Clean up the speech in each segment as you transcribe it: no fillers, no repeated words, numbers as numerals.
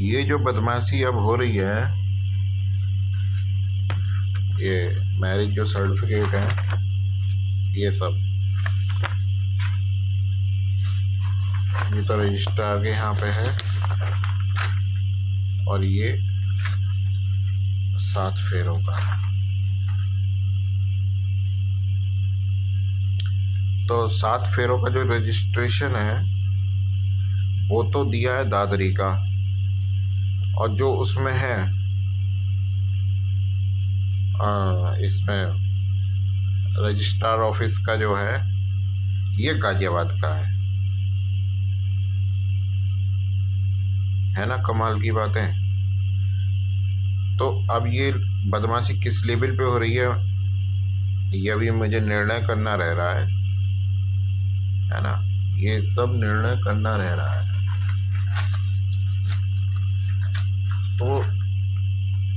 ये जो बदमाशी अब हो रही है, ये मैरिज जो सर्टिफिकेट है, ये सब, ये तो रजिस्टर आगे यहाँ पे है, और ये 7 फेरों का। तो 7 फेरों का जो रजिस्ट्रेशन है वो तो दिया है दादरी का, और जो उसमें है इसमें रजिस्ट्रार ऑफिस का जो है, ये गाजियाबाद का है ना। कमाल की बात है। तो अब ये बदमाशी किस लेवल पे हो रही है, ये भी मुझे निर्णय करना रह रहा है ना। ये सब निर्णय करना रह रहा है। तो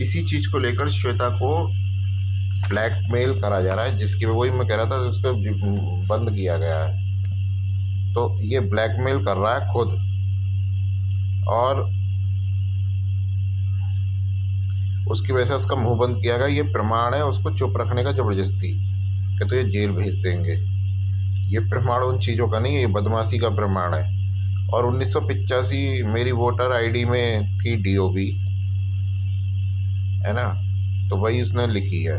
इसी चीज को लेकर श्वेता को ब्लैकमेल करा जा रहा है, जिसकी वही मैं कह रहा था, उसको बंद किया गया है। तो ये ब्लैकमेल कर रहा है खुद, और उसकी वजह से उसका मुंह बंद किया गया। ये प्रमाण है उसको चुप रखने का जबरदस्ती, कि तो ये जेल भेज देंगे। ये प्रमाण उन चीज़ों का नहीं है, ये बदमाशी का प्रमाण है। और 1985 मेरी वोटर आईडी में थी डीओबी, है ना, तो वही उसने लिखी है,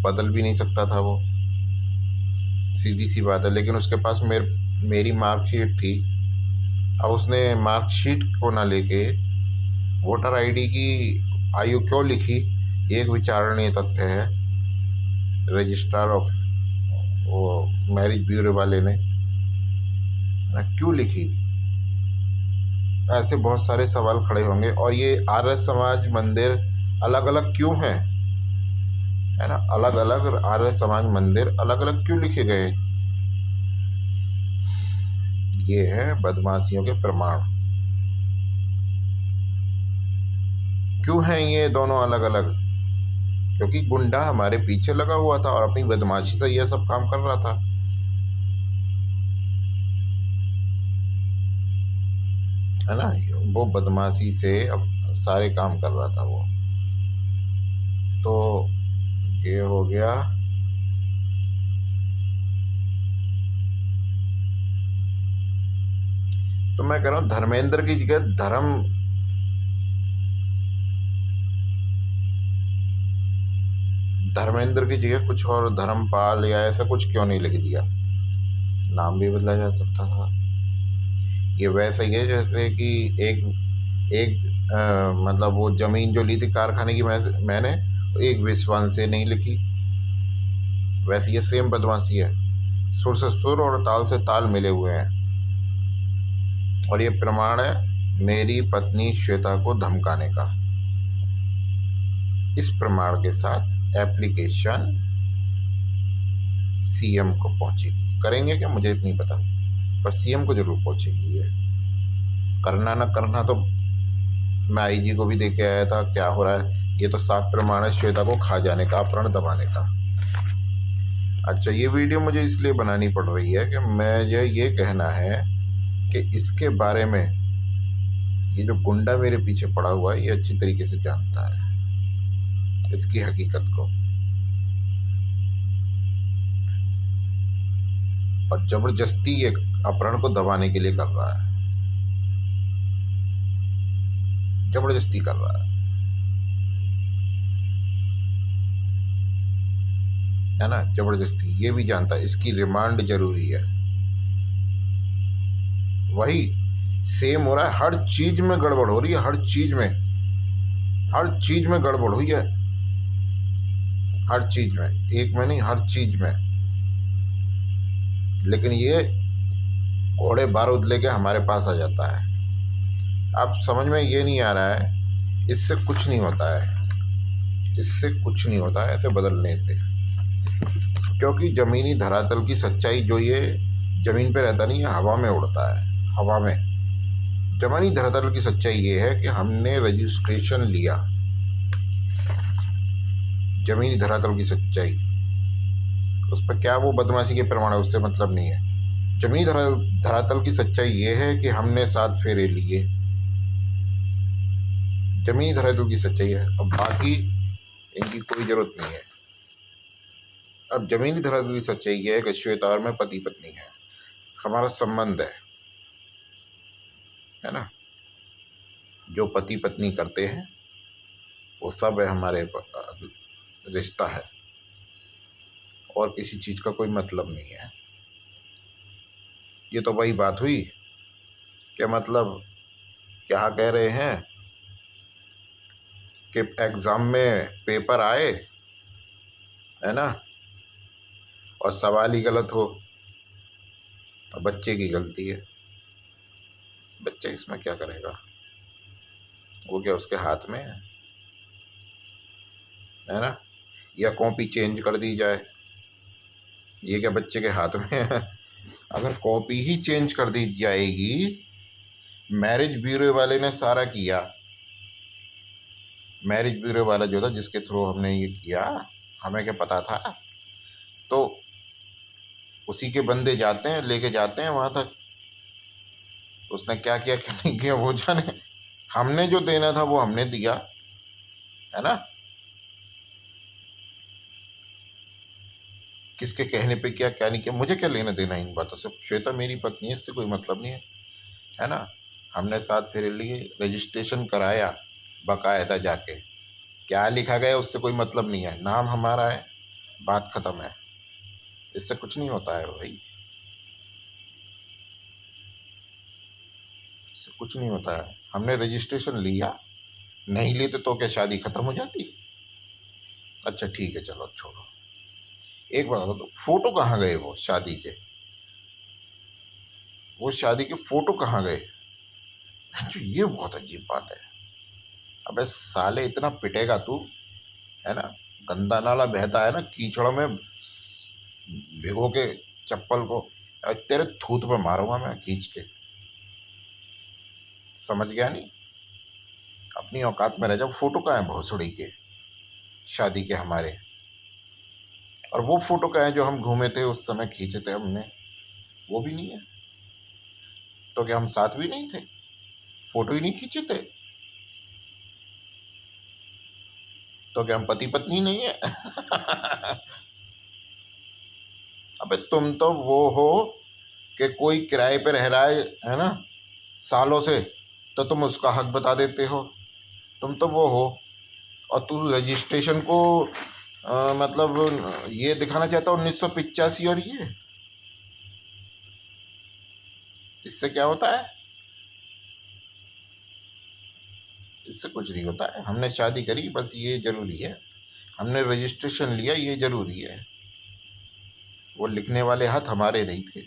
बदल भी नहीं सकता था वो, सीधी सी बात है। लेकिन उसके पास मेरी मार्कशीट थी। अब उसने मार्कशीट को ना लेके वोटर आईडी की आयु क्यों लिखी, ये एक विचारणीय तथ्य है। रजिस्ट्रार ऑफ वो मैरिज ब्यूरो वाले ने ना क्यों लिखी, ऐसे बहुत सारे सवाल खड़े होंगे। और ये आर्य समाज मंदिर अलग अलग क्यों हैं, है ना, अलग अलग आर्य समाज मंदिर अलग अलग क्यों लिखे गए, ये है बदमाशियों के प्रमाण। क्यों हैं ये दोनों अलग अलग, क्योंकि गुंडा हमारे पीछे लगा हुआ था और अपनी बदमाशी से यह सब काम कर रहा था, है ना। वो बदमाशी से अब सारे काम कर रहा था वो। तो ये हो गया। तो मैं कह रहा हूँ धर्मेंद्र की जगह धर्मेंद्र की जगह कुछ और धर्मपाल या ऐसा कुछ क्यों नहीं लिख दिया, नाम भी बदला जा सकता था। ये वैसा ही है जैसे कि एक मतलब वो ज़मीन जो ली थी कारखाने की मैंने एक विश्वान से नहीं लिखी, वैसे ये सेम बदमाशी है। सुर से सुर और ताल से ताल मिले हुए हैं। और ये प्रमाण है मेरी पत्नी श्वेता को धमकाने का। इस प्रमाण के साथ एप्लीकेशन सीएम को पहुंचेगी। करेंगे क्या मुझे नहीं पता, पर सीएम को जरूर पहुंचेगी। ये करना ना करना तो मैं आईजी को भी दे के आया था, क्या हो रहा है। ये तो साफ प्रमाण है श्वेता को खा जाने का, अपहरण दबाने का। अच्छा, ये वीडियो मुझे इसलिए बनानी पड़ रही है कि मुझे ये कहना है कि इसके बारे में ये जो गुंडा मेरे पीछे पड़ा हुआ है ये अच्छी तरीके से जानता है इसकी हकीकत को, और जबरदस्ती ये अपहरण को दबाने के लिए कर रहा है, जबरदस्ती कर रहा है ना, जबरदस्ती। ये भी जानता है इसकी रिमांड जरूरी है। वही सेम हो रहा है, हर चीज में गड़बड़ हो रही है, हर चीज में, हर चीज में गड़बड़ हुई है, हर चीज में, एक में नहीं हर चीज में। लेकिन ये घोड़े बारूद लेके हमारे पास आ जाता है। अब समझ में ये नहीं आ रहा है, इससे कुछ नहीं होता है, इससे कुछ नहीं होता है ऐसे बदलने से, क्योंकि ज़मीनी धरातल की सच्चाई जो ये ज़मीन पे रहता नहीं है, हवा में उड़ता है, हवा में। ज़मीनी धरातल की सच्चाई ये है कि हमने रजिस्ट्रेशन लिया, ज़मीनी धरातल की सच्चाई, उस पर क्या वो बदमाशी के प्रमाण है उससे मतलब नहीं है। ज़मीनी धरातल की सच्चाई ये है कि हमने 7 फेरे लिए, ज़मीनी धरातल की सच्चाई है। अब बाकी इनकी कोई ज़रूरत नहीं है। अब ज़मीनी धरातल की सच्चाई ये है कि श्वेता और मैं पति पत्नी है, हमारा संबंध है ना। जो पति पत्नी करते हैं वो सब है हमारे रिश्ता है, और किसी चीज़ का कोई मतलब नहीं है। ये तो वही बात हुई कि मतलब क्या कह रहे हैं कि एग्ज़ाम में पेपर आए, है ना, और सवाल ही गलत हो, और बच्चे की गलती है। बच्चा इसमें क्या करेगा? वो क्या उसके हाथ में है ना? या कॉपी चेंज कर दी जाए, ये क्या बच्चे के हाथ में है? अगर कॉपी ही चेंज कर दी जाएगी, मैरिज ब्यूरो वाले ने सारा किया, मैरिज ब्यूरो वाला जो था जिसके थ्रू हमने ये किया, हमें क्या पता था? तो उसी के बंदे जाते हैं, लेके जाते हैं वहाँ तक। उसने क्या किया क्या नहीं किया वो जाने, हमने जो देना था वो हमने दिया, है ना। किसके कहने पे क्या क्या नहीं किया, मुझे क्या लेना देना इन बातों से। श्वेता मेरी पत्नी है, इससे कोई मतलब नहीं है ना। हमने साथ फेरे लिए, रजिस्ट्रेशन कराया बकायदा जाके, क्या लिखा गया उससे कोई मतलब नहीं है, नाम हमारा है, बात ख़त्म है। इससे कुछ नहीं होता है भाई, इससे कुछ नहीं होता है। हमने रजिस्ट्रेशन लिया, नहीं लेते तो क्या शादी ख़त्म हो जाती? अच्छा ठीक है, चलो छोड़ो। एक बात बताओ, तो फोटो कहाँ गए वो शादी के? वो शादी के फोटो कहाँ गए? जो ये बहुत अजीब बात है। अबे साले इतना पिटेगा तू, है ना। गंदा नाला बहता है ना, कीचड़ में भिगो के चप्पल को, और तेरे थूत पे मारूंगा मैं खींच के। समझ गया नहीं? अपनी औकात में रह जाओ। फोटो कहाँ है भोसड़ी के शादी के हमारे? और वो फोटो कहाँ है जो हम घूमे थे उस समय, खींचे थे हमने? वो भी नहीं है। तो क्या हम साथ भी नहीं थे? फोटो ही नहीं खींचे थे? तो क्या हम पति पत्नी नहीं है? अबे तुम तो वो हो कि कोई किराए पे रह रहा है ना, सालों से, तो तुम उसका हक बता देते हो। तुम तो वो हो, और तू रजिस्ट्रेशन को मतलब ये दिखाना चाहता है 1985, और ये इससे क्या होता है? इससे कुछ नहीं होता है। हमने शादी करी, बस ये ज़रूरी है। हमने रजिस्ट्रेशन लिया, ये ज़रूरी है। वो लिखने वाले हाथ हमारे नहीं थे,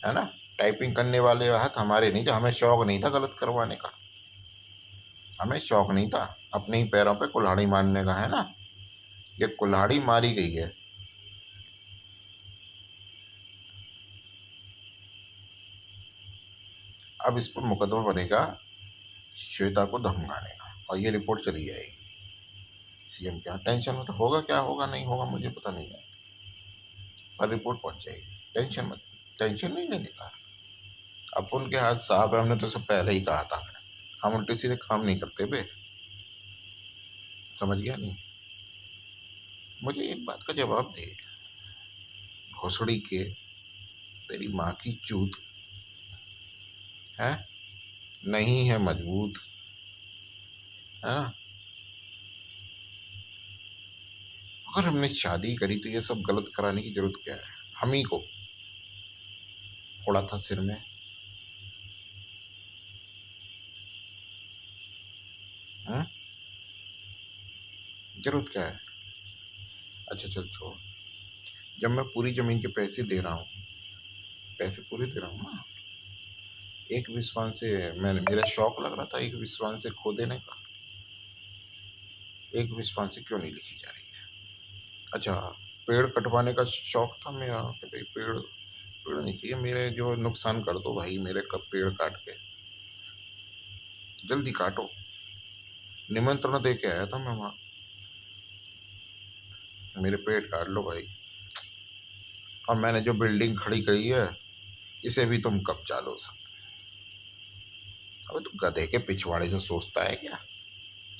है ना। टाइपिंग करने वाले हाथ हमारे नहीं थे। हमें शौक नहीं था गलत करवाने का, हमें शौक नहीं था अपने ही पैरों पे कुल्हाड़ी मारने का, है ना। ये कुल्हाड़ी मारी गई है। अब इस पर मुकदमा बनेगा श्वेता को धमकाने का, और ये रिपोर्ट चली जाएगी सीएम के यहाँ। टेंशन मत, होगा क्या होगा नहीं होगा मुझे पता नहीं है, पर रिपोर्ट पहुंच जाएगी। टेंशन मत, टेंशन नहीं लेने का। अपन के हाथ साफ है, हमने तो सब पहले ही कहा था। हम उल्टे सीधे काम नहीं करते बे, समझ गया नहीं? मुझे एक बात का जवाब दे, भोसड़ी के, तेरी माँ की चूत है, नहीं है मजबूत, है ना। अगर हमने शादी करी तो ये सब गलत कराने की जरूरत क्या है? हम ही को फोड़ा था सिर में, हैं? जरूरत क्या है? अच्छा चल छोड़। जब मैं पूरी ज़मीन के पैसे दे रहा हूँ, पैसे पूरे दे रहा हूँ ना, एक विश्वास से मैंने, मेरा शौक लग रहा था एक विश्वास से खो देने का। एक विश्वास से क्यों नहीं लिखी जा रही है? अच्छा, पेड़ कटवाने का शौक था मेरा कि भाई पेड़, पेड़ नहीं चाहिए मेरे, जो नुकसान कर दो भाई मेरे, कब पेड़ काट के, जल्दी काटो। निमंत्रण दे के आया था मैं वहाँ, मेरे पेड़ काट लो भाई। और मैंने जो बिल्डिंग खड़ी करी है, इसे भी तुम कब्जा लो सब, अबे तू गधे के पिछवाड़े से सोचता है क्या?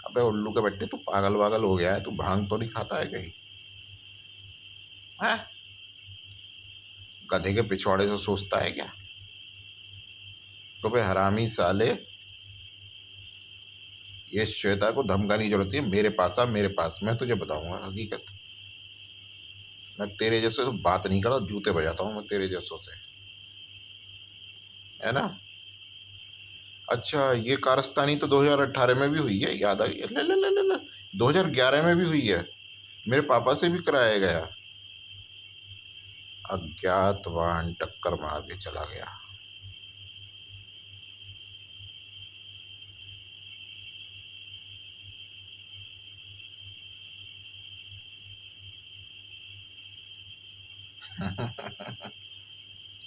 अबे उल्लू के बट्टे, तू पागल वागल हो गया है? तू भांग तो नहीं खाता है कहीं? है? गधे के पिछवाड़े से सोचता है क्या? तो बे हरामी साले, ये श्वेता को धमकाने की जरूरत नहीं है। मेरे पास आ, मेरे पास, मैं तुझे बताऊंगा हकीकत। मैं तेरे जैसे तो बात नहीं करता, जूते बजाता हूँ मैं तेरे जैसों से, है ना? अच्छा, ये कारस्तानी तो 2018 में भी हुई है, याद आई? ले ले ले ले ले, 2011 में भी हुई है, मेरे पापा से भी कराया गया। अज्ञात वाहन टक्कर मार के चला गया।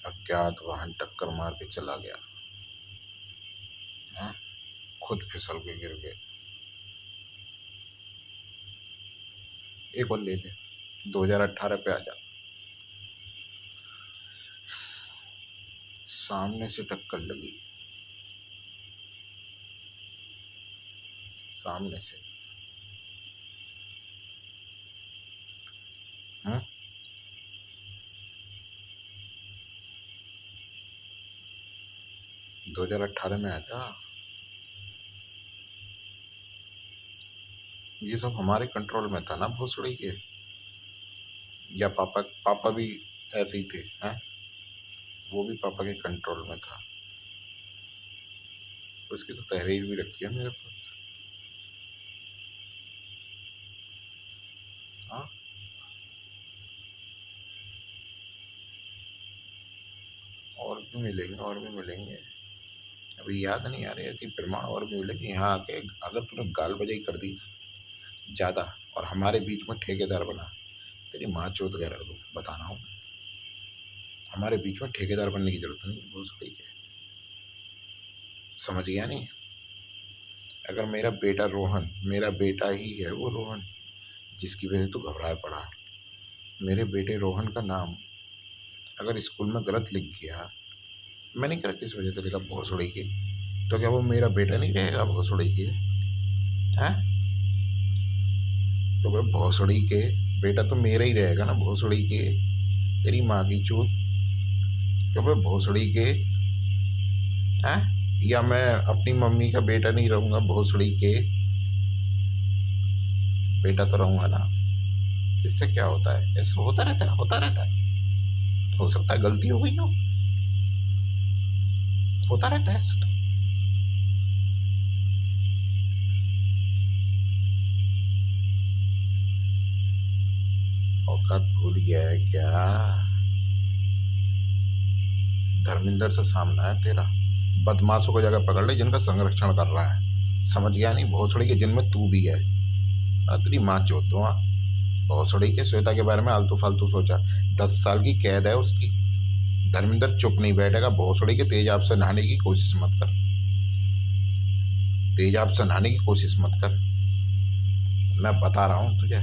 अज्ञात वाहन टक्कर मार के चला गया। हाँ? खुद फिसल के गिर गए। एक और ले ले, 2018 पे आ जा। सामने से टक्कर लगी, सामने से। हाँ? 2018 में आ जा। ये सब हमारे कंट्रोल में था ना भोसड़ी के? या पापा पापा भी ऐसे ही थे? हैं? वो भी पापा के कंट्रोल में था। उसकी तो तहरीर भी रखी है मेरे पास। हाँ, और भी मिलेंगे, और भी मिलेंगे। अभी याद नहीं आ रही, ऐसी प्रमाण और भी मिलेगी। यहाँ आके अगर तूने गाल बजाई कर दी ज़्यादा और हमारे बीच में ठेकेदार बना, तेरी माँ चोत कह रहा तू, बता रहा हूँ। हमारे बीच में ठेकेदार बनने की जरूरत नहीं है भोसड़ी के, समझ गया नहीं? अगर मेरा बेटा रोहन, मेरा बेटा ही है वो रोहन, जिसकी वजह से तू घबराए पड़ा है। मेरे बेटे रोहन का नाम अगर स्कूल में गलत लिख गया, मैं नहीं करा किस वजह से लिखा, भोसड़ी के, तो क्या वो मेरा बेटा नहीं रहेगा भोसड़ी के? हैं? तो भाई भोसड़ी के बेटा तो मेरा ही रहेगा ना, भोसड़ी के, तेरी माँ की चूत। क्यों भाई भोसड़ी के? हैं? या मैं अपनी मम्मी का बेटा नहीं रहूँगा, भोसड़ी के बेटा तो रहूँगा ना। इससे क्या होता है? ऐसा होता रहता है, होता रहता है। हो सकता है गलती हो गई हो, होता रहता है ऐसा तो। औकात भूल गया है क्या? धर्मिंदर से सामना है तेरा। बदमाशों को जगह पकड़ ले जिनका संरक्षण कर रहा है, समझ गया नहीं? भोसड़ी के जिनमें तू भी है। तेरी माँ चोद दो। हाँ, भोसड़ी के श्वेता के बारे में आलतू फालतू सोचा, 10 साल की कैद है उसकी। धर्मिंदर चुप नहीं बैठेगा। भोसड़ी के तेजाब से नहाने की कोशिश मत कर, तेजाब से नहाने की कोशिश मत कर, मैं बता रहा हूँ तुझे।